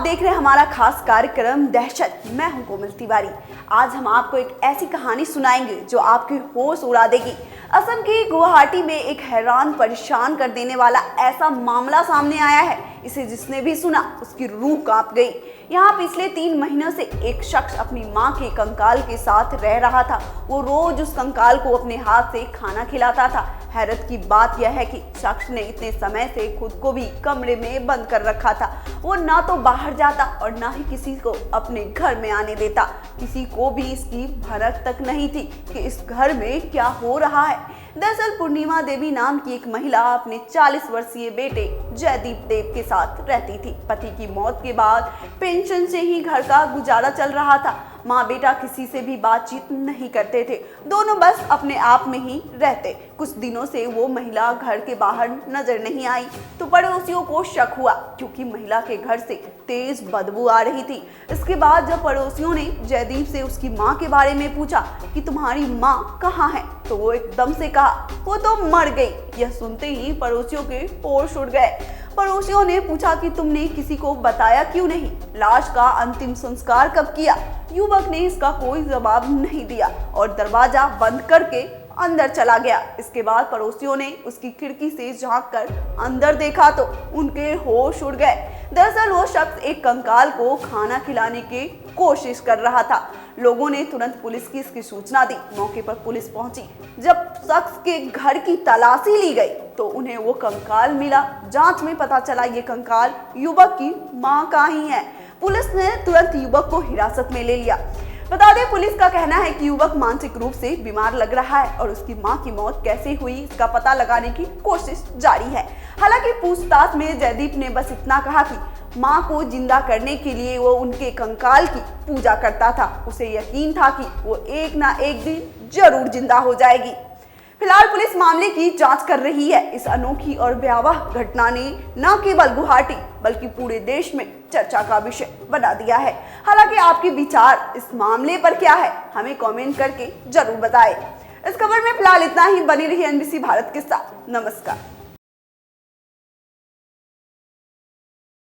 देख रहे हैं हमारा खास कार्यक्रम दहशत। मैं हूं कोमल तिवारी। आज हम आपको एक ऐसी कहानी सुनाएंगे जो आपके होश उड़ा देगी। असम के गुवाहाटी में एक हैरान परेशान कर देने वाला ऐसा मामला सामने आया है, इसे जिसने भी सुना उसकी रूह कांप गई। यहाँ पिछले 3 महीनों से एक शख्स अपनी माँ के कंकाल के साथ रह रहा था। वो रोज उस कंकाल को अपने हाथ से खाना खिलाता था। हैरत की बात यह है कि शख्स ने इतने समय से खुद को भी कमरे में बंद कर रखा था। वो ना तो बाहर जाता और ना ही किसी को अपने घर में आने देता। किसी को भी इसकी भनक तक नहीं थी कि इस घर में क्या हो रहा है। दरअसल पूर्णिमा देवी नाम की एक महिला अपने 40 वर्षीय बेटे जयदीप देव के साथ रहती थी। पति की मौत के बाद पेंशन से ही घर का गुजारा चल रहा था। माँ बेटा किसी से भी बातचीत नहीं करते थे, दोनों बस अपने आप में ही रहते। कुछ दिनों से वो महिला घर के बाहर नजर नहीं आई तो पड़ोसियों को शक हुआ, क्योंकि महिला के घर से तेज बदबू आ रही थी। इसके बाद जब पड़ोसियों ने जयदीप से उसकी माँ के बारे में पूछा कि तुम्हारी माँ कहाँ है, तो वो एकदम से कहा वो तो मर गई। यह सुनते ही पड़ोसियों के होश उड़ गए। पड़ोसियों ने पूछा कि तुमने किसी को बताया क्यों नहीं, लाश का अंतिम संस्कार कब किया। युवक ने इसका कोई जवाब नहीं दिया और दरवाजा बंद करके अंदर चला गया। इसके बाद पड़ोसियों ने उसकी खिड़की से झांककर अंदर देखा तो उनके होश उड़ गए। दरअसल वो शख्स एक कंकाल को खाना खिलाने की कोशिश कर रहा था। लोगों ने तुरंत पुलिस की इसकी सूचना दी। मौके पर पुलिस पहुंची। जब शख्स के घर की तलाशी ली गई तो उन्हें वो कंकाल मिला। जांच में पता चला ये कंकाल युवक की मां का ही है। पुलिस ने तुरंत युवक को हिरासत में ले लिया। बता दें, पुलिस का कहना है कि युवक मानसिक रूप से बीमार लग रहा है और उसकी मां की मौत कैसे हुई इसका पता लगाने की कोशिश जारी है। हालांकि पूछताछ में जयदीप ने बस इतना कहा कि मां को जिंदा करने के लिए वो उनके कंकाल की पूजा करता था। उसे यकीन था कि वो एक ना एक दिन जरूर जिंदा हो जाएगी। फिलहाल पुलिस मामले की जांच कर रही है। इस अनोखी और भयावह घटना ने न केवल गुवाहाटी बल्कि पूरे देश में चर्चा का विषय बना दिया है। हालांकि आपके विचार इस मामले पर क्या है, हमें कमेंट करके जरूर बताएं। इस खबर में फिलहाल इतना ही। बनी रही एनबीसी भारत के साथ। नमस्कार।